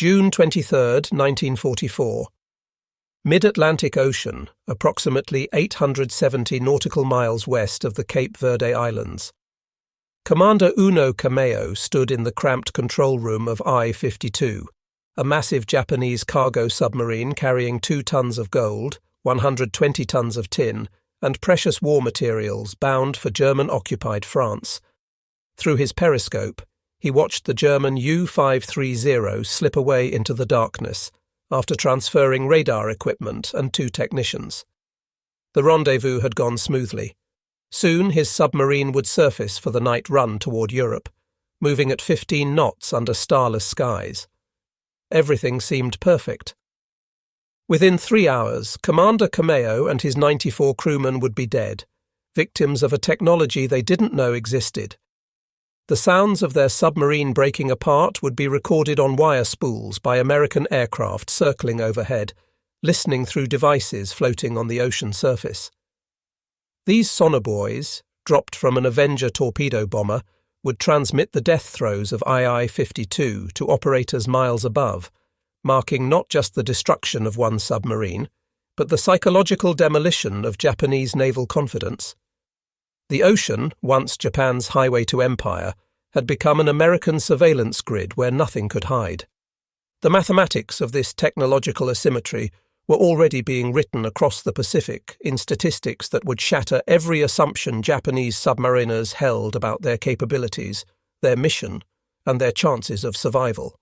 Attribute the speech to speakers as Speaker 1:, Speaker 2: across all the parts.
Speaker 1: June 23, 1944. Mid-Atlantic Ocean, approximately 870 nautical miles west of the Cape Verde Islands. Commander Uno Kameo stood in the cramped control room of I-52, a massive Japanese cargo submarine carrying 2 tons of gold, 120 tons of tin, and precious war materials bound for German-occupied France. Through his periscope, he watched the German U-530 slip away into the darkness after transferring radar equipment and 2 technicians. The rendezvous had gone smoothly. Soon his submarine would surface for the night run toward Europe, moving at 15 knots under starless skies. Everything seemed perfect. Within 3 hours, Commander Kameo and his 94 crewmen would be dead, victims of a technology they didn't know existed. The sounds of their submarine breaking apart would be recorded on wire spools by American aircraft circling overhead, listening through devices floating on the ocean surface. These sonar buoys, dropped from an Avenger torpedo bomber, would transmit the death throes of II-52 to operators miles above, marking not just the destruction of one submarine, but the psychological demolition of Japanese naval confidence. The ocean, once Japan's highway to empire, had become an American surveillance grid where nothing could hide. The mathematics of this technological asymmetry were already being written across the Pacific in statistics that would shatter every assumption Japanese submariners held about their capabilities, their mission, and their chances of survival.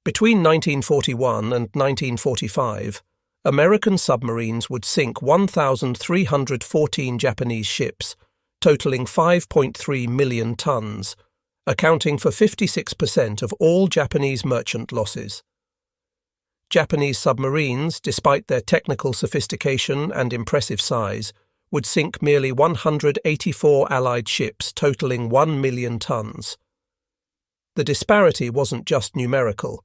Speaker 1: Between 1941 and 1945, American submarines would sink 1,314 Japanese ships, totaling 5.3 million tons, accounting for 56% of all Japanese merchant losses. Japanese submarines, despite their technical sophistication and impressive size, would sink merely 184 Allied ships totaling 1 million tons. The disparity wasn't just numerical.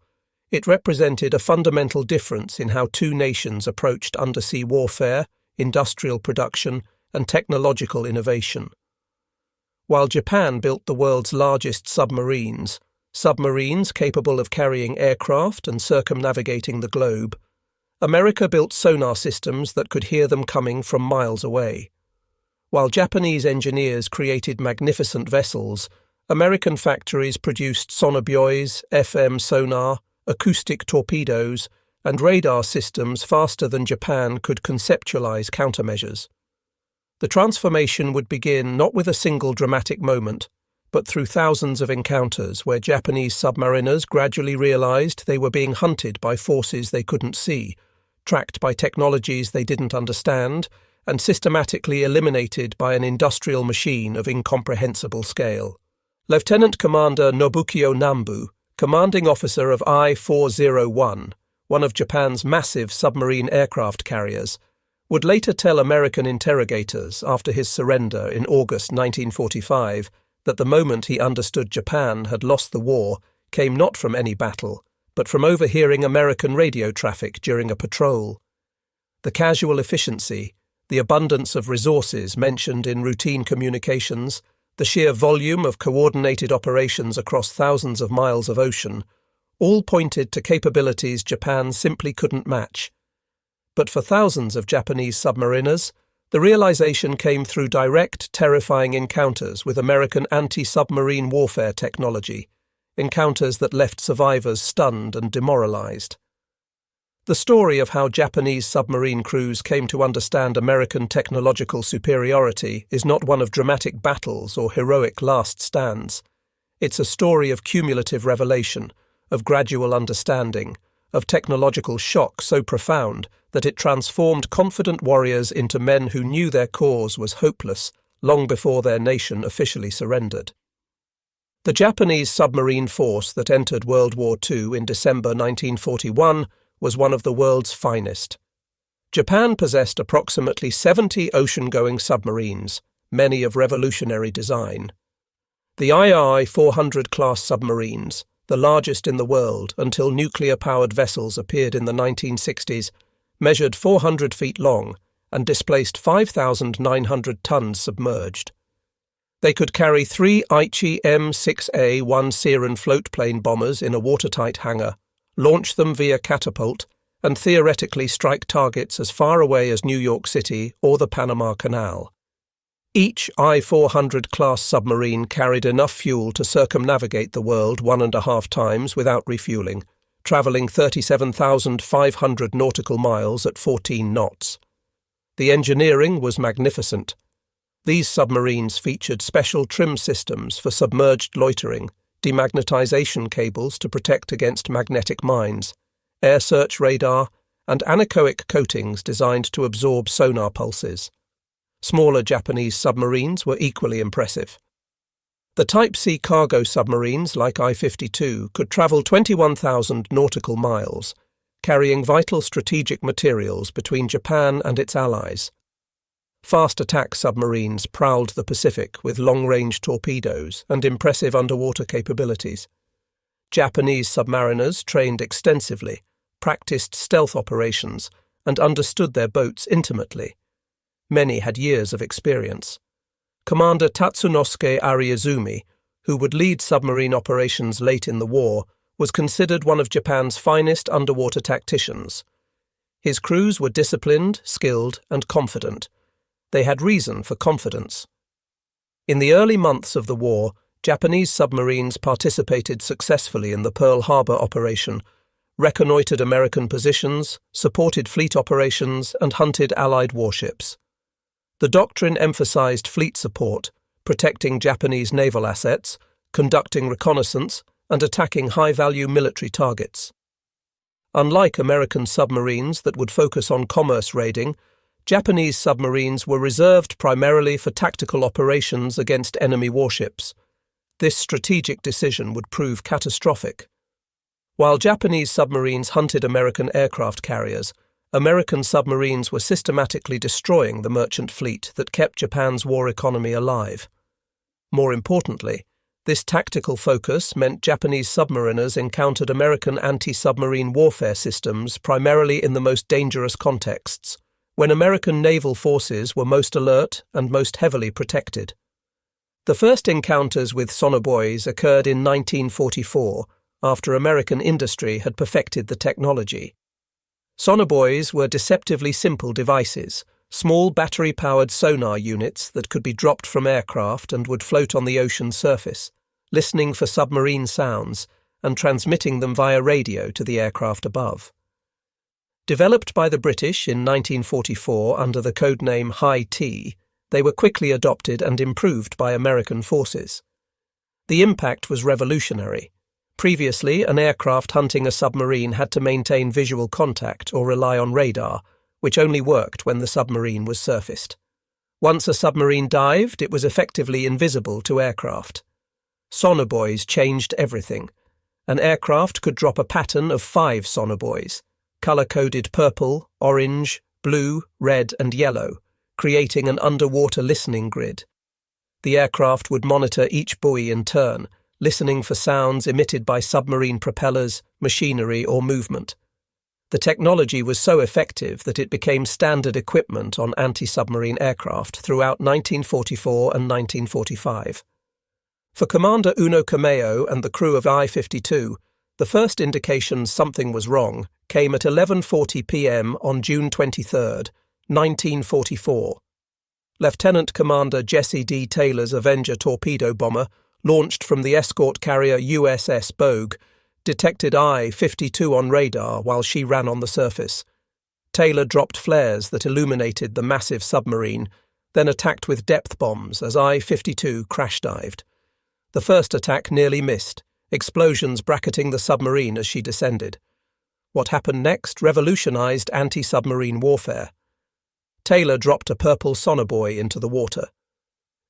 Speaker 1: It represented a fundamental difference in how 2 nations approached undersea warfare, industrial production, and technological innovation. While Japan built the world's largest submarines capable of carrying aircraft and circumnavigating the globe, America built sonar systems that could hear them coming from miles away. While Japanese engineers created magnificent vessels, American factories produced sonar buoys, FM sonar, acoustic torpedoes, and radar systems faster than Japan could conceptualize countermeasures. The transformation would begin not with a single dramatic moment, but through thousands of encounters where Japanese submariners gradually realized they were being hunted by forces they couldn't see, tracked by technologies they didn't understand, and systematically eliminated by an industrial machine of incomprehensible scale. Lieutenant Commander Nobukyo Nambu, commanding officer of I-401, one of Japan's massive submarine aircraft carriers, would later tell American interrogators after his surrender in August 1945 that the moment he understood Japan had lost the war came not from any battle, but from overhearing American radio traffic during a patrol. The casual efficiency, the abundance of resources mentioned in routine communications, the sheer volume of coordinated operations across thousands of miles of ocean, all pointed to capabilities Japan simply couldn't match. But for thousands of Japanese submariners, the realization came through direct, terrifying encounters with American anti-submarine warfare technology, encounters that left survivors stunned and demoralized. The story of how Japanese submarine crews came to understand American technological superiority is not one of dramatic battles or heroic last stands. It's a story of cumulative revelation, of gradual understanding, of technological shock so profound that it transformed confident warriors into men who knew their cause was hopeless long before their nation officially surrendered. The Japanese submarine force that entered World War II in December 1941 was one of the world's finest. Japan possessed approximately 70 ocean-going submarines, many of revolutionary design. The II-400 class submarines, the largest in the world until nuclear-powered vessels appeared in the 1960s, measured 400 feet long and displaced 5,900 tons submerged. They could carry 3 Aichi M6A-1 Siren floatplane bombers in a watertight hangar, launch them via catapult, and theoretically strike targets as far away as New York City or the Panama Canal. Each I-400 class submarine carried enough fuel to circumnavigate the world 1.5 times without refueling, travelling 37,500 nautical miles at 14 knots. The engineering was magnificent. These submarines featured special trim systems for submerged loitering, demagnetization cables to protect against magnetic mines, air search radar, and anechoic coatings designed to absorb sonar pulses. Smaller Japanese submarines were equally impressive. The Type C cargo submarines, like I-52, could travel 21,000 nautical miles, carrying vital strategic materials between Japan and its allies. Fast attack submarines prowled the Pacific with long-range torpedoes and impressive underwater capabilities. Japanese submariners trained extensively, practiced stealth operations, and understood their boats intimately. Many had years of experience. Commander Tatsunosuke Ariazumi, who would lead submarine operations late in the war, was considered one of Japan's finest underwater tacticians. His crews were disciplined, skilled, and confident. They had reason for confidence. In the early months of the war, Japanese submarines participated successfully in the Pearl Harbor operation, reconnoitered American positions, supported fleet operations, and hunted Allied warships. The doctrine emphasized fleet support, protecting Japanese naval assets, conducting reconnaissance, and attacking high-value military targets. Unlike American submarines that would focus on commerce raiding, Japanese submarines were reserved primarily for tactical operations against enemy warships. This strategic decision would prove catastrophic. While Japanese submarines hunted American aircraft carriers, American submarines were systematically destroying the merchant fleet that kept Japan's war economy alive. More importantly, this tactical focus meant Japanese submariners encountered American anti-submarine warfare systems primarily in the most dangerous contexts, when American naval forces were most alert and most heavily protected. The first encounters with sonobuoys occurred in 1944, after American industry had perfected the technology. Sonobuoys were deceptively simple devices, small battery-powered sonar units that could be dropped from aircraft and would float on the ocean surface, listening for submarine sounds and transmitting them via radio to the aircraft above. Developed by the British in 1944 under the codename High T, they were quickly adopted and improved by American forces. The impact was revolutionary. Previously, an aircraft hunting a submarine had to maintain visual contact or rely on radar, which only worked when the submarine was surfaced. Once a submarine dived, it was effectively invisible to aircraft. Sonobuoys changed everything. An aircraft could drop a pattern of 5 sonobuoys, colour-coded purple, orange, blue, red and yellow, creating an underwater listening grid. The aircraft would monitor each buoy in turn, listening for sounds emitted by submarine propellers, machinery or movement. The technology was so effective that it became standard equipment on anti-submarine aircraft throughout 1944 and 1945. For Commander Uno Kameo and the crew of I-52, the first indication something was wrong came at 11:40 p.m. on June 23, 1944. Lieutenant Commander Jesse D. Taylor's Avenger torpedo bomber, launched from the escort carrier USS Bogue, detected I-52 on radar while she ran on the surface. Taylor dropped flares that illuminated the massive submarine, then attacked with depth bombs as I-52 crash-dived. The first attack nearly missed, explosions bracketing the submarine as she descended. What happened next revolutionized anti-submarine warfare. Taylor dropped a purple sonobuoy into the water.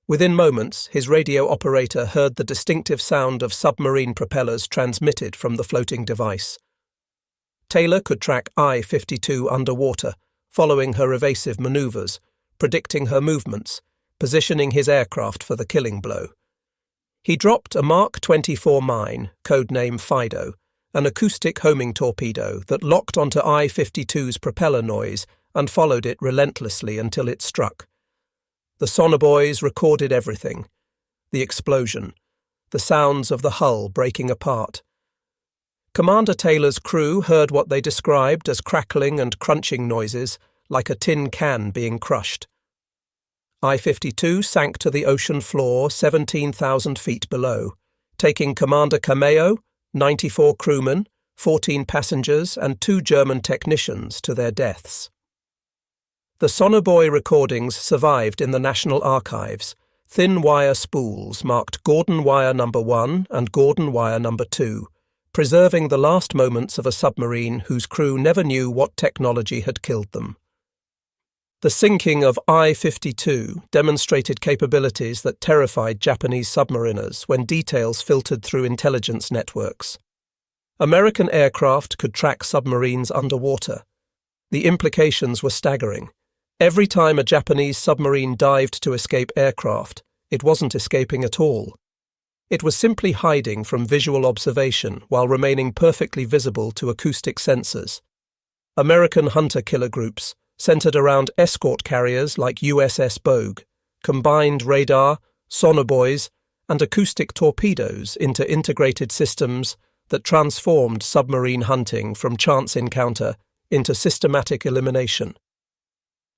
Speaker 1: Within moments, his radio operator heard the distinctive sound of submarine propellers transmitted from the floating device. Taylor could track I-52 underwater, following her evasive maneuvers, predicting her movements, positioning his aircraft for the killing blow. He dropped a Mark 24 mine, codename Fido, an acoustic homing torpedo that locked onto I-52's propeller noise and followed it relentlessly until it struck. The sonobuoys recorded everything. the explosion, the sounds of the hull breaking apart. Commander Taylor's crew heard what they described as crackling and crunching noises, like a tin can being crushed. I-52 sank to the ocean floor 17,000 feet below, taking Commander Cameo, 94 crewmen, 14 passengers and 2 German technicians to their deaths. The sonobuoy recordings survived in the National Archives. Thin wire spools marked Gordon Wire No. 1 and Gordon Wire No. 2, preserving the last moments of a submarine whose crew never knew what technology had killed them. The sinking of I-52 demonstrated capabilities that terrified Japanese submariners when details filtered through intelligence networks. American aircraft could track submarines underwater. The implications were staggering. Every time a Japanese submarine dived to escape aircraft, it wasn't escaping at all. It was simply hiding from visual observation while remaining perfectly visible to acoustic sensors. American hunter-killer groups, centered around escort carriers like USS Bogue, combined radar, sonar buoys, and acoustic torpedoes into integrated systems that transformed submarine hunting from chance encounter into systematic elimination.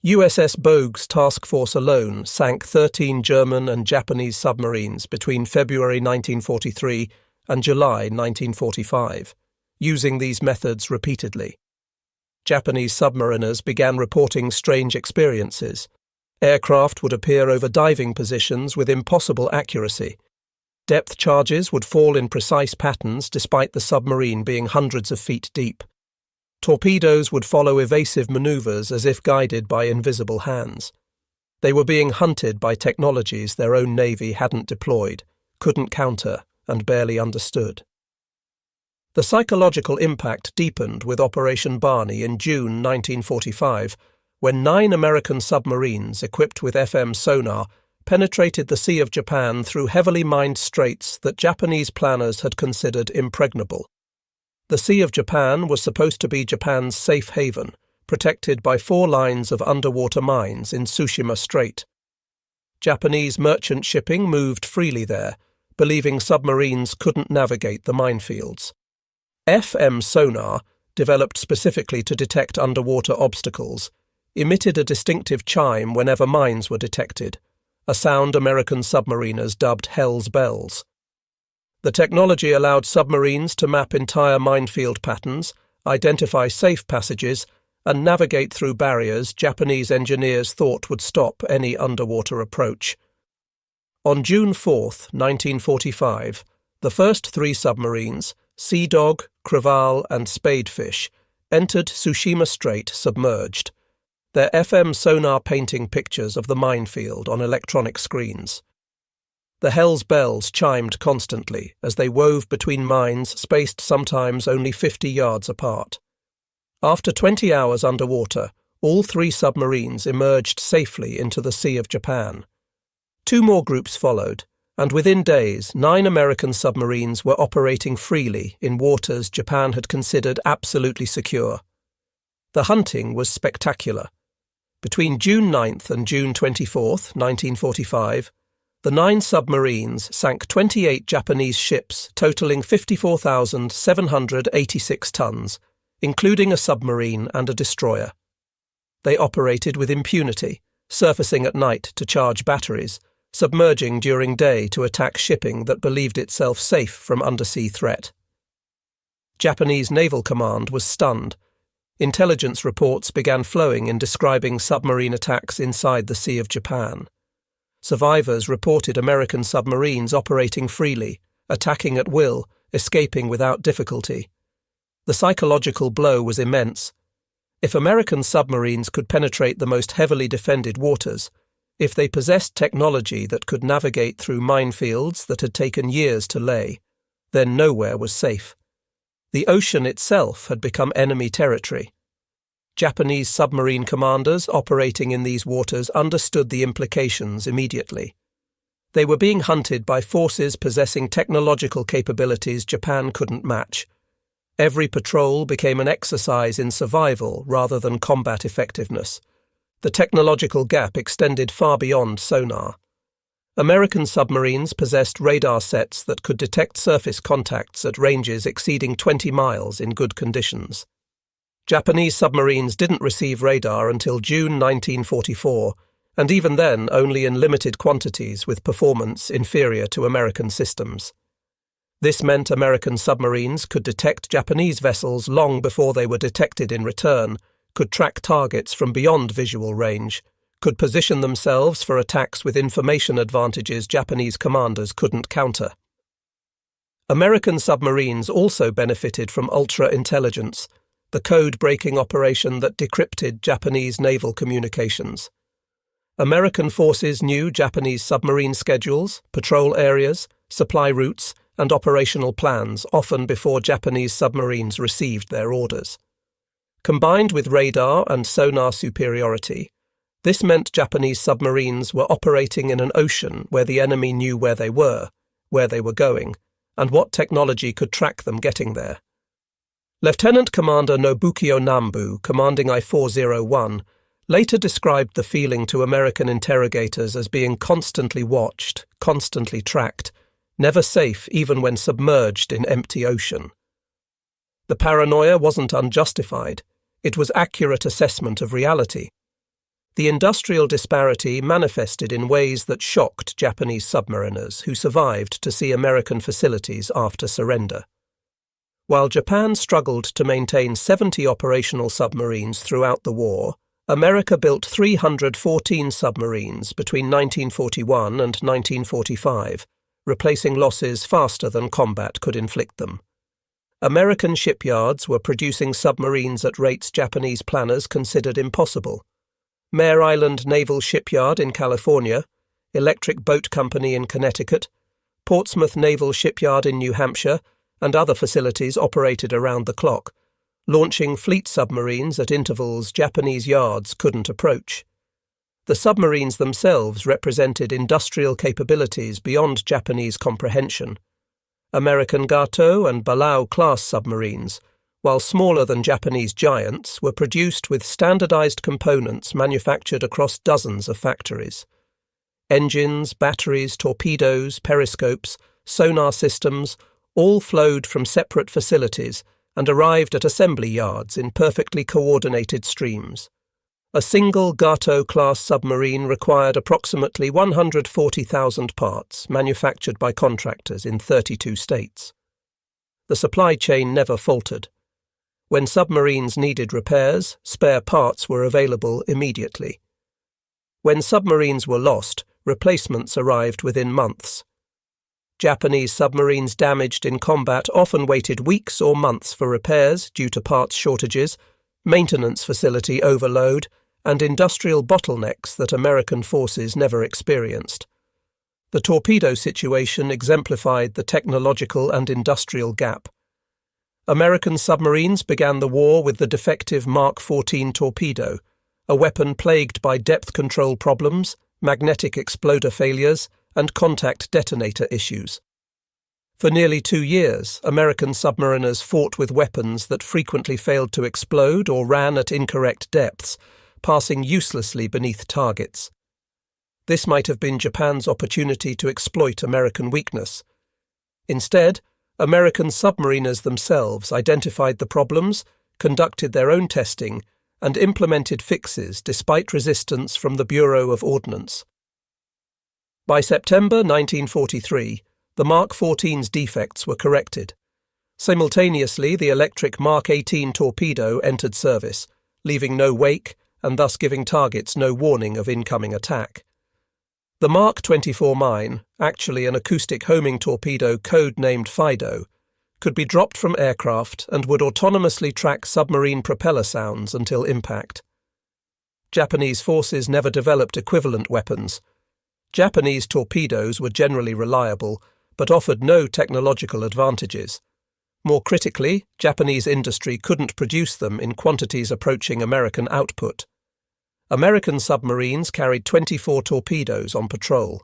Speaker 1: USS Bogue's task force alone sank 13 German and Japanese submarines between February 1943 and July 1945, using these methods repeatedly. Japanese submariners began reporting strange experiences. Aircraft would appear over diving positions with impossible accuracy. Depth charges would fall in precise patterns despite the submarine being hundreds of feet deep. Torpedoes would follow evasive maneuvers as if guided by invisible hands. They were being hunted by technologies their own navy hadn't deployed, couldn't counter, and barely understood. The psychological impact deepened with Operation Barney in June 1945, when 9 American submarines equipped with FM sonar penetrated the Sea of Japan through heavily mined straits that Japanese planners had considered impregnable. The Sea of Japan was supposed to be Japan's safe haven, protected by 4 lines of underwater mines in Tsushima Strait. Japanese merchant shipping moved freely there, believing submarines couldn't navigate the minefields. FM sonar, developed specifically to detect underwater obstacles, emitted a distinctive chime whenever mines were detected, a sound American submariners dubbed Hell's Bells. The technology allowed submarines to map entire minefield patterns, identify safe passages, and navigate through barriers Japanese engineers thought would stop any underwater approach. On June 4, 1945, the first 3 submarines, Sea Dog, Creval, and Spadefish, entered Tsushima Strait submerged, their FM sonar painting pictures of the minefield on electronic screens. The Hell's Bells chimed constantly as they wove between mines spaced sometimes only 50 yards apart. After 20 hours underwater, all 3 submarines emerged safely into the Sea of Japan. 2 more groups followed, and within days 9 American submarines were operating freely in waters Japan had considered absolutely secure. The hunting was spectacular. Between June 9th and June 24th, 1945, the 9 submarines sank 28 Japanese ships totaling 54,786 tons, including a submarine and a destroyer. They operated with impunity, surfacing at night to charge batteries, submerging during day to attack shipping that believed itself safe from undersea threat. Japanese Naval Command was stunned. Intelligence reports began flowing in describing submarine attacks inside the Sea of Japan. Survivors reported American submarines operating freely, attacking at will, escaping without difficulty. The psychological blow was immense. If American submarines could penetrate the most heavily defended waters, if they possessed technology that could navigate through minefields that had taken years to lay, then nowhere was safe. The ocean itself had become enemy territory. Japanese submarine commanders operating in these waters understood the implications immediately. They were being hunted by forces possessing technological capabilities Japan couldn't match. Every patrol became an exercise in survival rather than combat effectiveness. The technological gap extended far beyond sonar. American submarines possessed radar sets that could detect surface contacts at ranges exceeding 20 miles in good conditions. Japanese submarines didn't receive radar until June 1944, and even then only in limited quantities with performance inferior to American systems. This meant American submarines could detect Japanese vessels long before they were detected in return, could track targets from beyond visual range, could position themselves for attacks with information advantages Japanese commanders couldn't counter. American submarines also benefited from ultra-intelligence, the code-breaking operation that decrypted Japanese naval communications. American forces knew Japanese submarine schedules, patrol areas, supply routes, and operational plans often before Japanese submarines received their orders. Combined with radar and sonar superiority, this meant Japanese submarines were operating in an ocean where the enemy knew where they were going, and what technology could track them getting there. Lieutenant Commander Nobukyo Nambu, commanding I-401, later described the feeling to American interrogators as being constantly watched, constantly tracked, never safe even when submerged in empty ocean. The paranoia wasn't unjustified, it was accurate assessment of reality. The industrial disparity manifested in ways that shocked Japanese submariners who survived to see American facilities after surrender. While Japan struggled to maintain 70 operational submarines throughout the war, America built 314 submarines between 1941 and 1945, replacing losses faster than combat could inflict them. American shipyards were producing submarines at rates Japanese planners considered impossible. Mare Island Naval Shipyard in California, Electric Boat Company in Connecticut, Portsmouth Naval Shipyard in New Hampshire, and other facilities operated around the clock, launching fleet submarines at intervals Japanese yards couldn't approach. The submarines themselves represented industrial capabilities beyond Japanese comprehension. American Gato and Balao-class submarines, while smaller than Japanese giants, were produced with standardized components manufactured across dozens of factories. Engines, batteries, torpedoes, periscopes, sonar systems all flowed from separate facilities and arrived at assembly yards in perfectly coordinated streams. A single Gato-class submarine required approximately 140,000 parts manufactured by contractors in 32 states. The supply chain never faltered. When submarines needed repairs, spare parts were available immediately. When submarines were lost, replacements arrived within months. Japanese submarines damaged in combat often waited weeks or months for repairs due to parts shortages, maintenance facility overload, and industrial bottlenecks that American forces never experienced. The torpedo situation exemplified the technological and industrial gap. American submarines began the war with the defective Mark 14 torpedo, a weapon plagued by depth control problems, magnetic exploder failures, and contact detonator issues. For nearly 2 years, American submariners fought with weapons that frequently failed to explode or ran at incorrect depths, passing uselessly beneath targets. This might have been Japan's opportunity to exploit American weakness. Instead, American submariners themselves identified the problems, conducted their own testing, and implemented fixes despite resistance from the Bureau of Ordnance. By September 1943, the Mark 14's defects were corrected. Simultaneously, the electric Mark 18 torpedo entered service, leaving no wake and thus giving targets no warning of incoming attack. The Mark 24 mine, actually an acoustic homing torpedo code-named Fido, could be dropped from aircraft and would autonomously track submarine propeller sounds until impact. Japanese forces never developed equivalent weapons. Japanese torpedoes were generally reliable, but offered no technological advantages. More critically, Japanese industry couldn't produce them in quantities approaching American output. American submarines carried 24 torpedoes on patrol.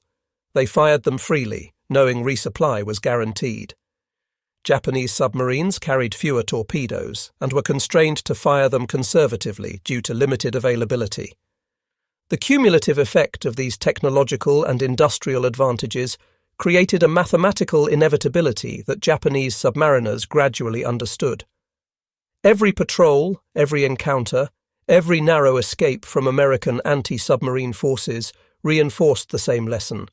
Speaker 1: They fired them freely, knowing resupply was guaranteed. Japanese submarines carried fewer torpedoes and were constrained to fire them conservatively due to limited availability. The cumulative effect of these technological and industrial advantages created a mathematical inevitability that Japanese submariners gradually understood. Every patrol, every encounter, every narrow escape from American anti-submarine forces reinforced the same lesson.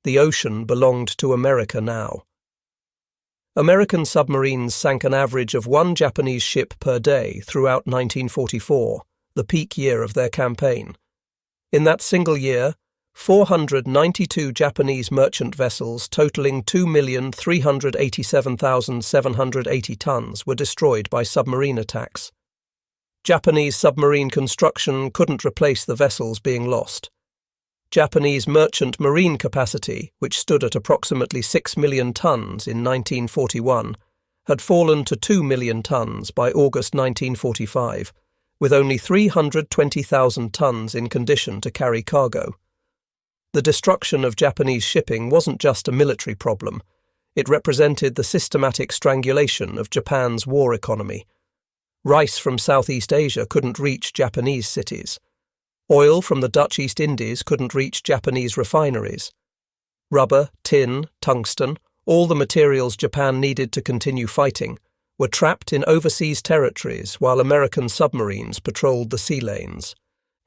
Speaker 1: The ocean belonged to America now. American submarines sank an average of one Japanese ship per day throughout 1944, the peak year of their campaign. In that single year, 492 Japanese merchant vessels totaling 2,387,780 tons were destroyed by submarine attacks. Japanese submarine construction couldn't replace the vessels being lost. Japanese merchant marine capacity, which stood at approximately 6 million tons in 1941, had fallen to 2 million tons by August 1945, with only 320,000 tons in condition to carry cargo. The destruction of Japanese shipping wasn't just a military problem. It represented the systematic strangulation of Japan's war economy. Rice from Southeast Asia couldn't reach Japanese cities. Oil from the Dutch East Indies couldn't reach Japanese refineries. Rubber, tin, tungsten, all the materials Japan needed to continue fighting, were trapped in overseas territories while American submarines patrolled the sea lanes.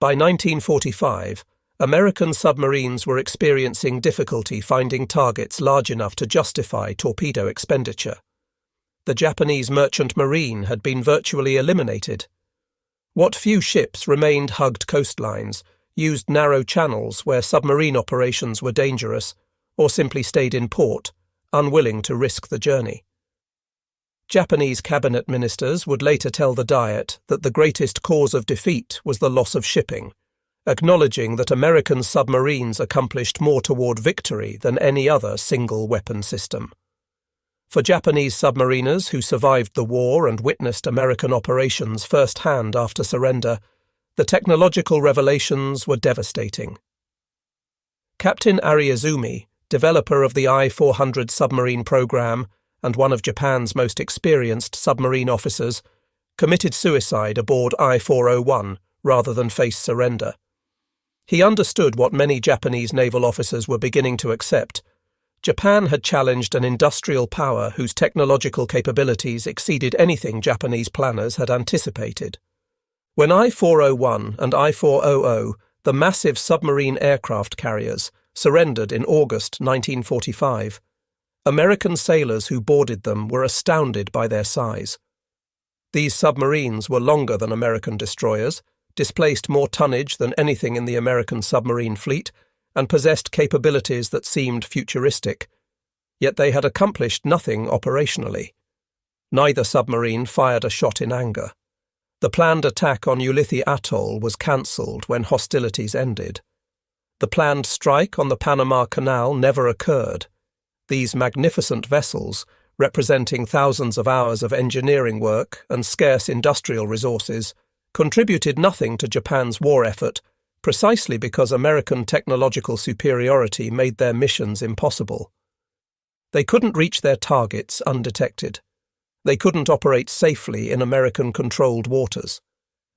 Speaker 1: By 1945, American submarines were experiencing difficulty finding targets large enough to justify torpedo expenditure. The Japanese merchant marine had been virtually eliminated. What few ships remained hugged coastlines, used narrow channels where submarine operations were dangerous, or simply stayed in port, unwilling to risk the journey. Japanese cabinet ministers would later tell the Diet that the greatest cause of defeat was the loss of shipping, acknowledging that American submarines accomplished more toward victory than any other single-weapon system. For Japanese submariners who survived the war and witnessed American operations first-hand after surrender, the technological revelations were devastating. Captain Ariazumi, developer of the I-400 submarine program and one of Japan's most experienced submarine officers, committed suicide aboard I-401 rather than face surrender. He understood what many Japanese naval officers were beginning to accept. Japan had challenged an industrial power whose technological capabilities exceeded anything Japanese planners had anticipated. When I-401 and I-400, the massive submarine aircraft carriers, surrendered in August 1945, American sailors who boarded them were astounded by their size. These submarines were longer than American destroyers, displaced more tonnage than anything in the American submarine fleet, and possessed capabilities that seemed futuristic. Yet they had accomplished nothing operationally. Neither submarine fired a shot in anger. The planned attack on Ulithi Atoll was cancelled when hostilities ended. The planned strike on the Panama Canal never occurred. These magnificent vessels, representing thousands of hours of engineering work and scarce industrial resources, contributed nothing to Japan's war effort, precisely because American technological superiority made their missions impossible. They couldn't reach their targets undetected. They couldn't operate safely in American-controlled waters.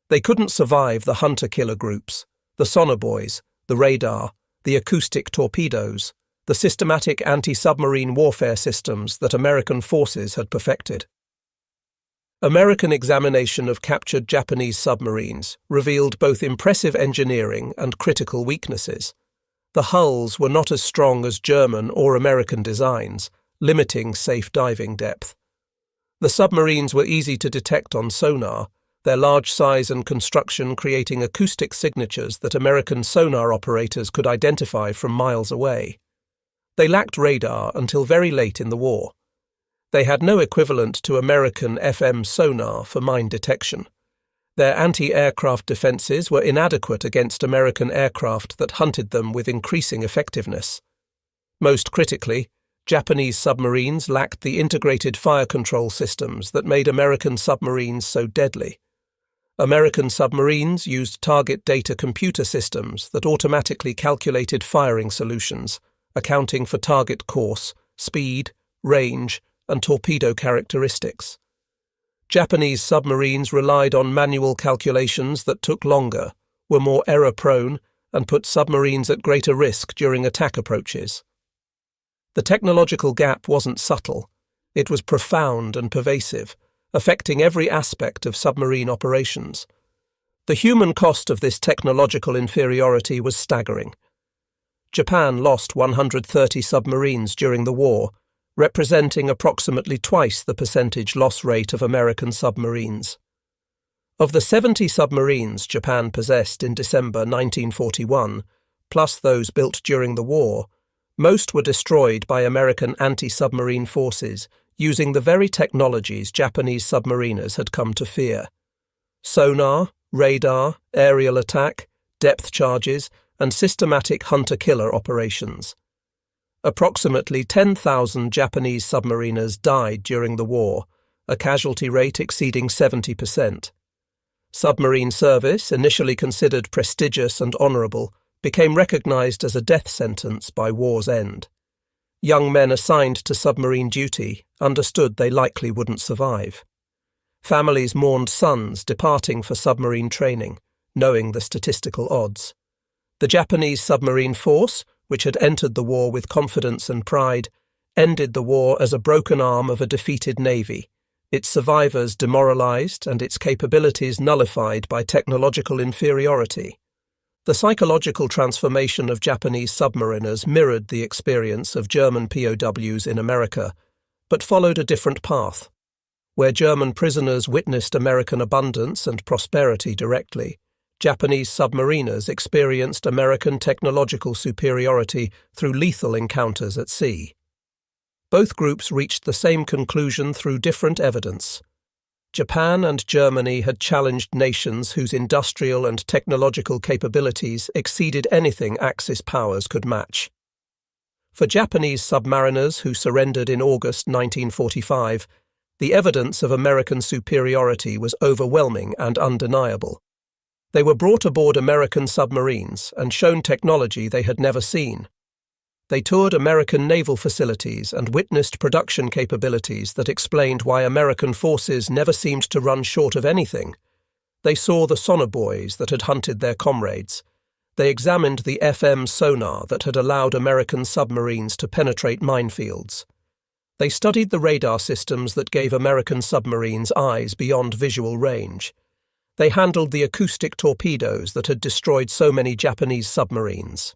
Speaker 1: They couldn't survive the hunter-killer groups, the Sonar Buoys, the radar, the acoustic torpedoes, the systematic anti-submarine warfare systems that American forces had perfected. American examination of captured Japanese submarines revealed both impressive engineering and critical weaknesses. The hulls were not as strong as German or American designs, limiting safe diving depth. The submarines were easy to detect on sonar, their large size and construction creating acoustic signatures that American sonar operators could identify from miles away. They lacked radar until very late in the war. They had no equivalent to American FM sonar for mine detection. Their anti-aircraft defenses were inadequate against American aircraft that hunted them with increasing effectiveness. Most critically, Japanese submarines lacked the integrated fire control systems that made American submarines so deadly. American submarines used target data computer systems that automatically calculated firing solutions, accounting for target course, speed, range, and torpedo characteristics. Japanese submarines relied on manual calculations that took longer, were more error-prone, and put submarines at greater risk during attack approaches. The technological gap wasn't subtle. It was profound and pervasive, affecting every aspect of submarine operations. The human cost of this technological inferiority was staggering. Japan lost 130 submarines during the war, representing approximately twice the percentage loss rate of American submarines. Of the 70 submarines Japan possessed in December 1941, plus those built during the war, most were destroyed by American anti-submarine forces using the very technologies Japanese submariners had come to fear. Sonar, radar, aerial attack, depth charges, and systematic hunter-killer operations. Approximately 10,000 Japanese submariners died during the war, a casualty rate exceeding 70%. Submarine service, initially considered prestigious and honourable, became recognised as a death sentence by war's end. Young men assigned to submarine duty understood they likely wouldn't survive. Families mourned sons departing for submarine training, knowing the statistical odds. The Japanese submarine force, which had entered the war with confidence and pride, ended the war as a broken arm of a defeated navy, its survivors demoralised and its capabilities nullified by technological inferiority. The psychological transformation of Japanese submariners mirrored the experience of German POWs in America, but followed a different path. Where German prisoners witnessed American abundance and prosperity directly, Japanese submariners experienced American technological superiority through lethal encounters at sea. Both groups reached the same conclusion through different evidence. Japan and Germany had challenged nations whose industrial and technological capabilities exceeded anything Axis powers could match. For Japanese submariners who surrendered in August 1945, the evidence of American superiority was overwhelming and undeniable. They were brought aboard American submarines and shown technology they had never seen. They toured American naval facilities and witnessed production capabilities that explained why American forces never seemed to run short of anything. They saw the Sonar Buoys that had hunted their comrades. They examined the FM sonar that had allowed American submarines to penetrate minefields. They studied the radar systems that gave American submarines eyes beyond visual range. They handled the acoustic torpedoes that had destroyed so many Japanese submarines.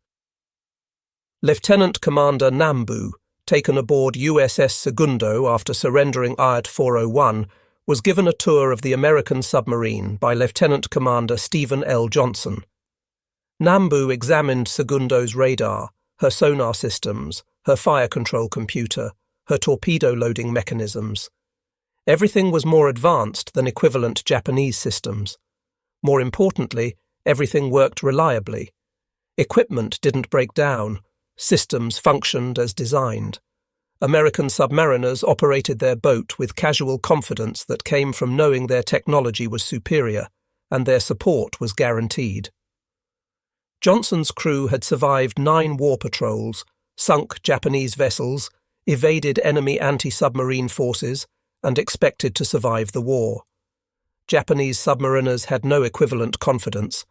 Speaker 1: Lieutenant Commander Nambu, taken aboard USS Segundo after surrendering Ayat 401, was given a tour of the American submarine by Lieutenant Commander Stephen L. Johnson. Nambu examined Segundo's radar, her sonar systems, her fire control computer, her torpedo loading mechanisms. Everything was more advanced than equivalent Japanese systems. More importantly, everything worked reliably. Equipment didn't break down. Systems functioned as designed. American submariners operated their boat with casual confidence that came from knowing their technology was superior, and their support was guaranteed. Johnson's crew had survived 9 war patrols, sunk Japanese vessels, evaded enemy anti-submarine forces, and expected to survive the war. Japanese submariners had no equivalent confidence.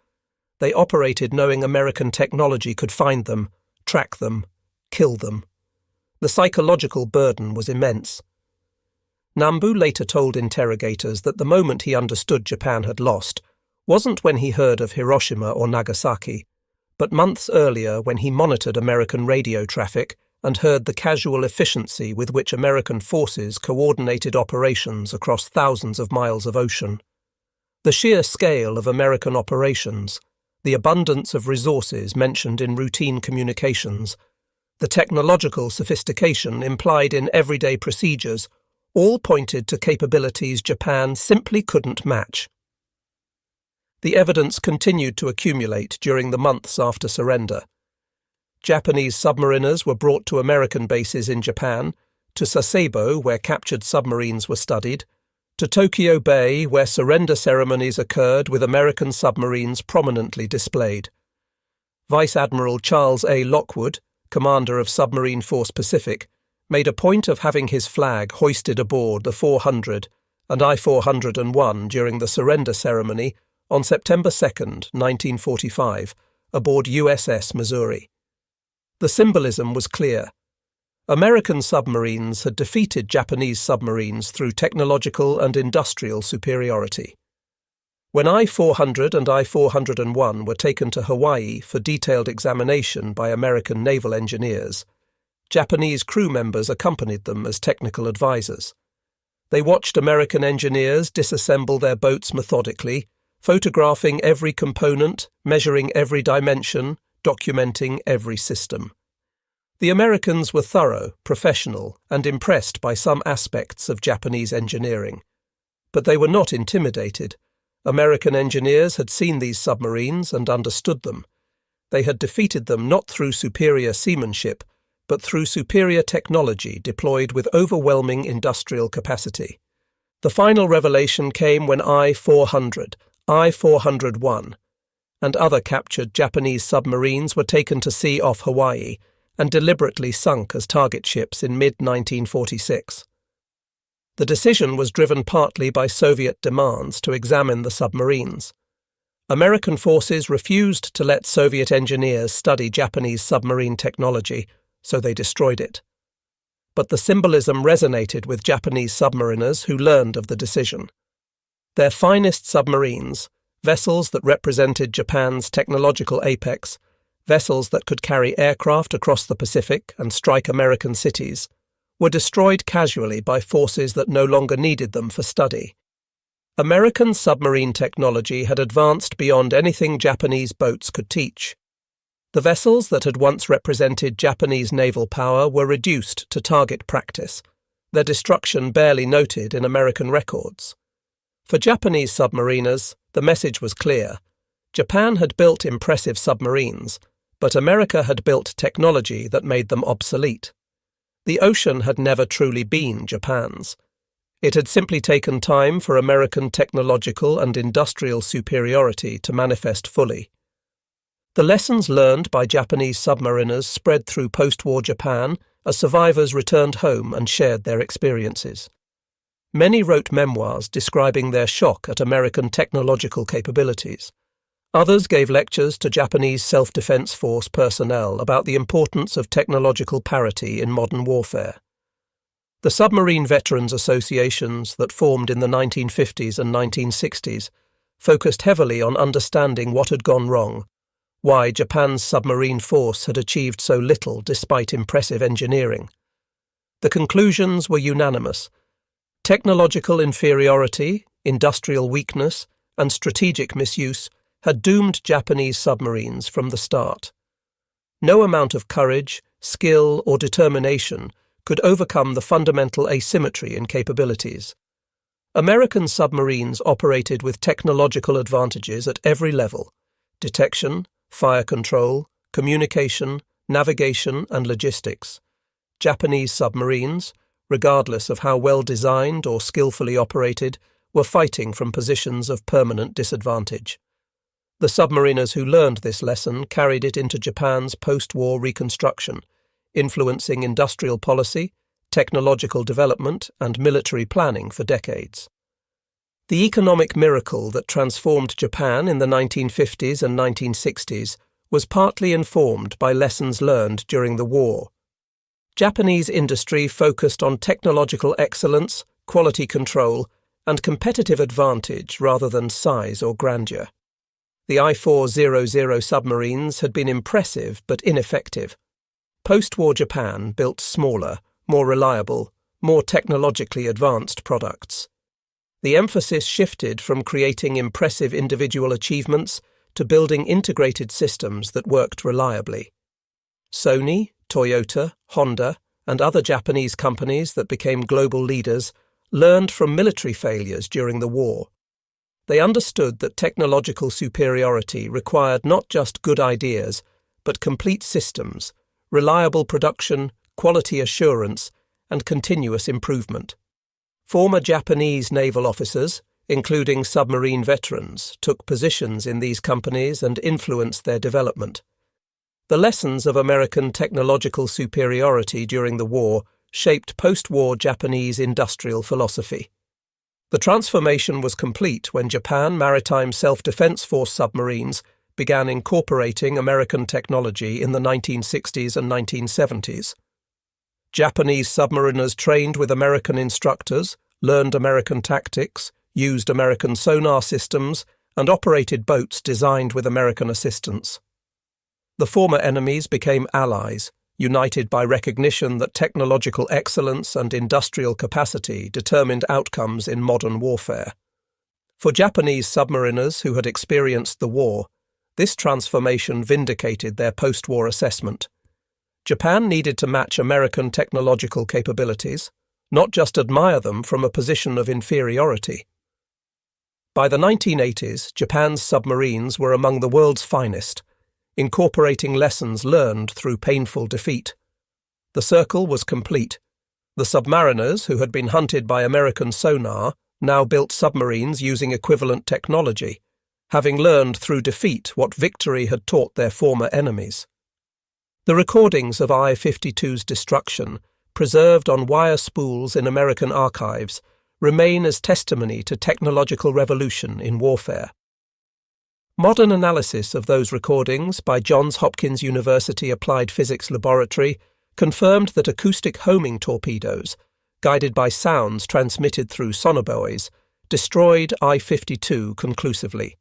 Speaker 1: They operated knowing American technology could find them, track them, kill them. The psychological burden was immense. Nambu later told interrogators that the moment he understood Japan had lost wasn't when he heard of Hiroshima or Nagasaki, but months earlier when he monitored American radio traffic and heard the casual efficiency with which American forces coordinated operations across thousands of miles of ocean. The sheer scale of American operations, the abundance of resources mentioned in routine communications, the technological sophistication implied in everyday procedures, all pointed to capabilities Japan simply couldn't match. The evidence continued to accumulate during the months after surrender. Japanese submariners were brought to American bases in Japan, to Sasebo, where captured submarines were studied, to Tokyo Bay, where surrender ceremonies occurred with American submarines prominently displayed. Vice Admiral Charles A. Lockwood, commander of Submarine Force Pacific, made a point of having his flag hoisted aboard the 400 and I-401 during the surrender ceremony on September 2, 1945, aboard USS Missouri. The symbolism was clear. American submarines had defeated Japanese submarines through technological and industrial superiority. When I-400 and I-401 were taken to Hawaii for detailed examination by American naval engineers, Japanese crew members accompanied them as technical advisors. They watched American engineers disassemble their boats methodically, photographing every component, measuring every dimension, documenting every system. The Americans were thorough, professional, and impressed by some aspects of Japanese engineering. But they were not intimidated. American engineers had seen these submarines and understood them. They had defeated them not through superior seamanship, but through superior technology deployed with overwhelming industrial capacity. The final revelation came when I-400, I-401, and other captured Japanese submarines were taken to sea off Hawaii and deliberately sunk as target ships in mid-1946. The decision was driven partly by Soviet demands to examine the submarines. American forces refused to let Soviet engineers study Japanese submarine technology, so they destroyed it. But the symbolism resonated with Japanese submariners who learned of the decision. Their finest submarines, vessels that represented Japan's technological apex, vessels that could carry aircraft across the Pacific and strike American cities, were destroyed casually by forces that no longer needed them for study. American submarine technology had advanced beyond anything Japanese boats could teach. The vessels that had once represented Japanese naval power were reduced to target practice, their destruction barely noted in American records. For Japanese submariners, the message was clear. Japan had built impressive submarines, but America had built technology that made them obsolete. The ocean had never truly been Japan's. It had simply taken time for American technological and industrial superiority to manifest fully. The lessons learned by Japanese submariners spread through post-war Japan as survivors returned home and shared their experiences. Many wrote memoirs describing their shock at American technological capabilities. Others gave lectures to Japanese self-defense force personnel about the importance of technological parity in modern warfare. The submarine veterans associations that formed in the 1950s and 1960s focused heavily on understanding what had gone wrong, why Japan's submarine force had achieved so little despite impressive engineering. The conclusions were unanimous. Technological inferiority, industrial weakness, and strategic misuse had doomed Japanese submarines from the start. No amount of courage, skill, or determination could overcome the fundamental asymmetry in capabilities. American submarines operated with technological advantages at every level: detection, fire control, communication, navigation, and logistics. Japanese submarines, regardless of how well designed or skillfully operated, were fighting from positions of permanent disadvantage. The submariners who learned this lesson carried it into Japan's post-war reconstruction, influencing industrial policy, technological development, and military planning for decades. The economic miracle that transformed Japan in the 1950s and 1960s was partly informed by lessons learned during the war. Japanese industry focused on technological excellence, quality control, and competitive advantage rather than size or grandeur. The I-400 submarines had been impressive but ineffective. Post-war Japan built smaller, more reliable, more technologically advanced products. The emphasis shifted from creating impressive individual achievements to building integrated systems that worked reliably. Sony, Toyota, Honda, and other Japanese companies that became global leaders learned from military failures during the war. They understood that technological superiority required not just good ideas, but complete systems, reliable production, quality assurance, and continuous improvement. Former Japanese naval officers, including submarine veterans, took positions in these companies and influenced their development. The lessons of American technological superiority during the war shaped post-war Japanese industrial philosophy. The transformation was complete when Japan Maritime Self-Defense Force submarines began incorporating American technology in the 1960s and 1970s. Japanese submariners trained with American instructors, learned American tactics, used American sonar systems, and operated boats designed with American assistance. The former enemies became allies, united by recognition that technological excellence and industrial capacity determined outcomes in modern warfare. For Japanese submariners who had experienced the war, this transformation vindicated their post-war assessment. Japan needed to match American technological capabilities, not just admire them from a position of inferiority. By the 1980s, Japan's submarines were among the world's finest, incorporating lessons learned through painful defeat. The circle was complete. The submariners, who had been hunted by American sonar, now built submarines using equivalent technology, having learned through defeat what victory had taught their former enemies. The recordings of I-52's destruction, preserved on wire spools in American archives, remain as testimony to technological revolution in warfare. Modern analysis of those recordings by Johns Hopkins University Applied Physics Laboratory confirmed that acoustic homing torpedoes, guided by sounds transmitted through sonobuoys, destroyed I-52 conclusively.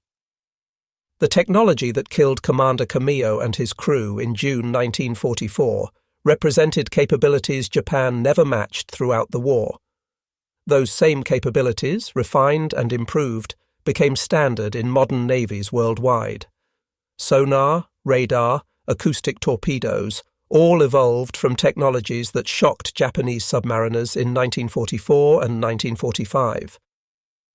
Speaker 1: The technology that killed Commander Kamiyo and his crew in June 1944 represented capabilities Japan never matched throughout the war. Those same capabilities, refined and improved, became standard in modern navies worldwide. Sonar, radar, acoustic torpedoes all evolved from technologies that shocked Japanese submariners in 1944 and 1945.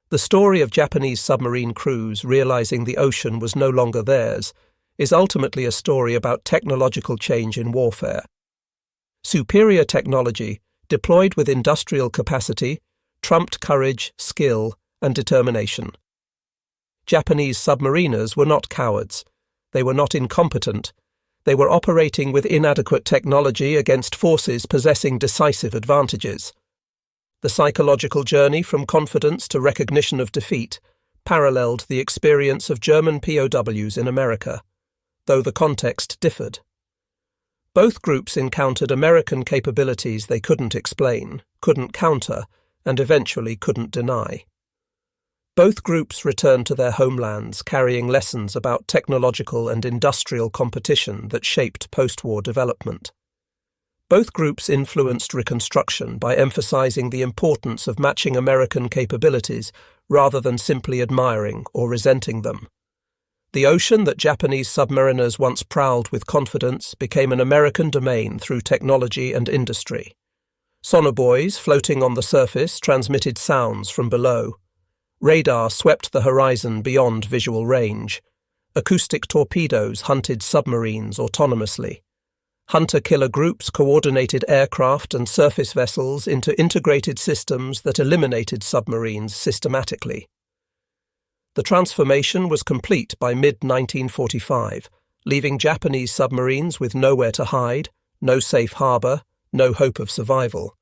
Speaker 1: The story of Japanese submarine crews realizing the ocean was no longer theirs is ultimately a story about technological change in warfare. Superior technology, deployed with industrial capacity, trumped courage, skill, and determination. Japanese submariners were not cowards. They were not incompetent. They were operating with inadequate technology against forces possessing decisive advantages. The psychological journey from confidence to recognition of defeat paralleled the experience of German POWs in America, though the context differed. Both groups encountered American capabilities they couldn't explain, couldn't counter, and eventually couldn't deny. Both groups returned to their homelands carrying lessons about technological and industrial competition that shaped post-war development. Both groups influenced Reconstruction by emphasizing the importance of matching American capabilities rather than simply admiring or resenting them. The ocean that Japanese submariners once prowled with confidence became an American domain through technology and industry. Sonobuoys floating on the surface transmitted sounds from below. Radar swept the horizon beyond visual range. Acoustic torpedoes hunted submarines autonomously. Hunter-killer groups coordinated aircraft and surface vessels into integrated systems that eliminated submarines systematically. The transformation was complete by mid-1945, leaving Japanese submarines with nowhere to hide, no safe harbor, no hope of survival.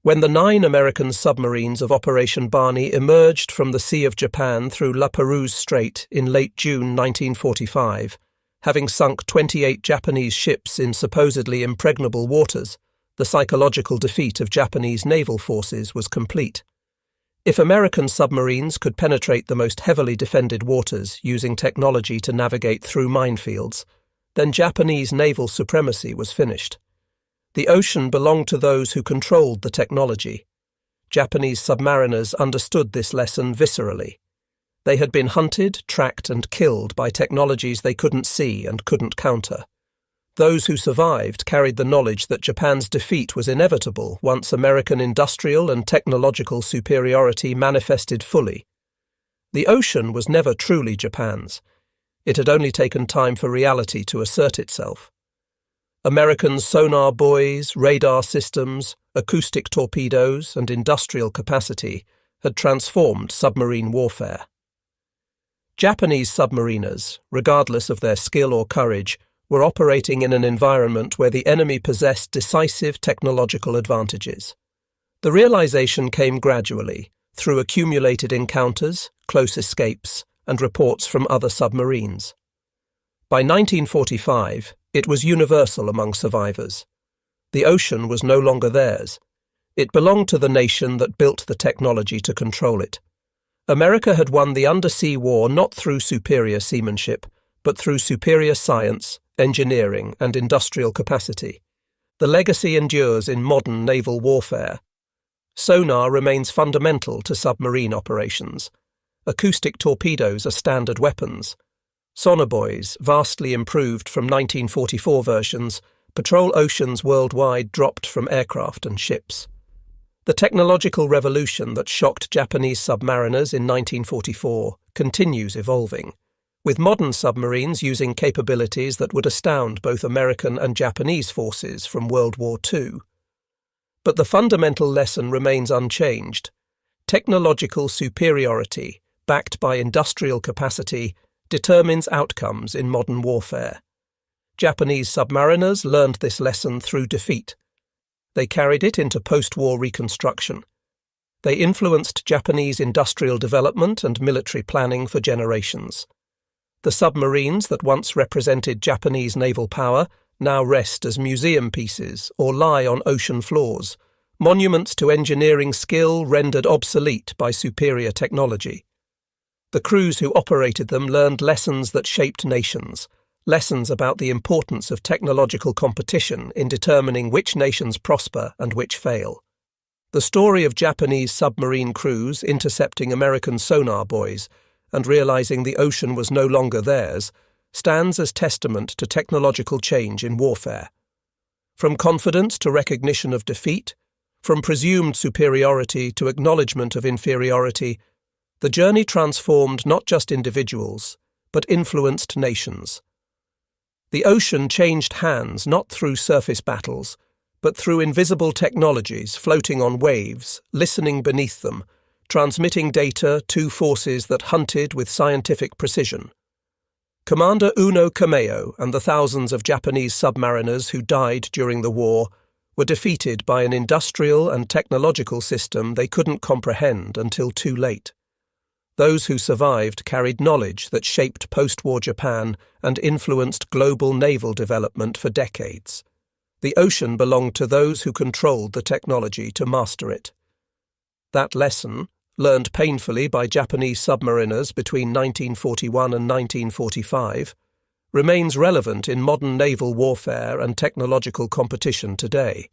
Speaker 1: When the 9 American submarines of Operation Barney emerged from the Sea of Japan through La Perouse Strait in late June 1945, having sunk 28 Japanese ships in supposedly impregnable waters, the psychological defeat of Japanese naval forces was complete. If American submarines could penetrate the most heavily defended waters using technology to navigate through minefields, then Japanese naval supremacy was finished. The ocean belonged to those who controlled the technology. Japanese submariners understood this lesson viscerally. They had been hunted, tracked, and killed by technologies they couldn't see and couldn't counter. Those who survived carried the knowledge that Japan's defeat was inevitable once American industrial and technological superiority manifested fully. The ocean was never truly Japan's. It had only taken time for reality to assert itself. American sonar buoys, radar systems, acoustic torpedoes, and industrial capacity had transformed submarine warfare. Japanese submariners, regardless of their skill or courage, were operating in an environment where the enemy possessed decisive technological advantages. The realization came gradually, through accumulated encounters, close escapes, and reports from other submarines. By 1945, it was universal among survivors. The ocean was no longer theirs. It belonged to the nation that built the technology to control it. America had won the undersea war not through superior seamanship, but through superior science, engineering, and industrial capacity. The legacy endures in modern naval warfare. Sonar remains fundamental to submarine operations. Acoustic torpedoes are standard weapons. Sonar buoys, vastly improved from 1944 versions, patrol oceans worldwide dropped from aircraft and ships. The technological revolution that shocked Japanese submariners in 1944 continues evolving, with modern submarines using capabilities that would astound both American and Japanese forces from World War II. But the fundamental lesson remains unchanged. Technological superiority, backed by industrial capacity, determines outcomes in modern warfare. Japanese submariners learned this lesson through defeat. They carried it into post-war reconstruction. They influenced Japanese industrial development and military planning for generations. The submarines that once represented Japanese naval power now rest as museum pieces or lie on ocean floors, monuments to engineering skill rendered obsolete by superior technology. The crews who operated them learned lessons that shaped nations, lessons about the importance of technological competition in determining which nations prosper and which fail. The story of Japanese submarine crews intercepting American sonar buoys and realizing the ocean was no longer theirs stands as testament to technological change in warfare. From confidence to recognition of defeat, from presumed superiority to acknowledgement of inferiority, the journey transformed not just individuals, but influenced nations. The ocean changed hands not through surface battles, but through invisible technologies floating on waves, listening beneath them, transmitting data to forces that hunted with scientific precision. Commander Uno Kameo and the thousands of Japanese submariners who died during the war were defeated by an industrial and technological system they couldn't comprehend until too late. Those who survived carried knowledge that shaped post-war Japan and influenced global naval development for decades. The ocean belonged to those who controlled the technology to master it. That lesson, learned painfully by Japanese submariners between 1941 and 1945, remains relevant in modern naval warfare and technological competition today.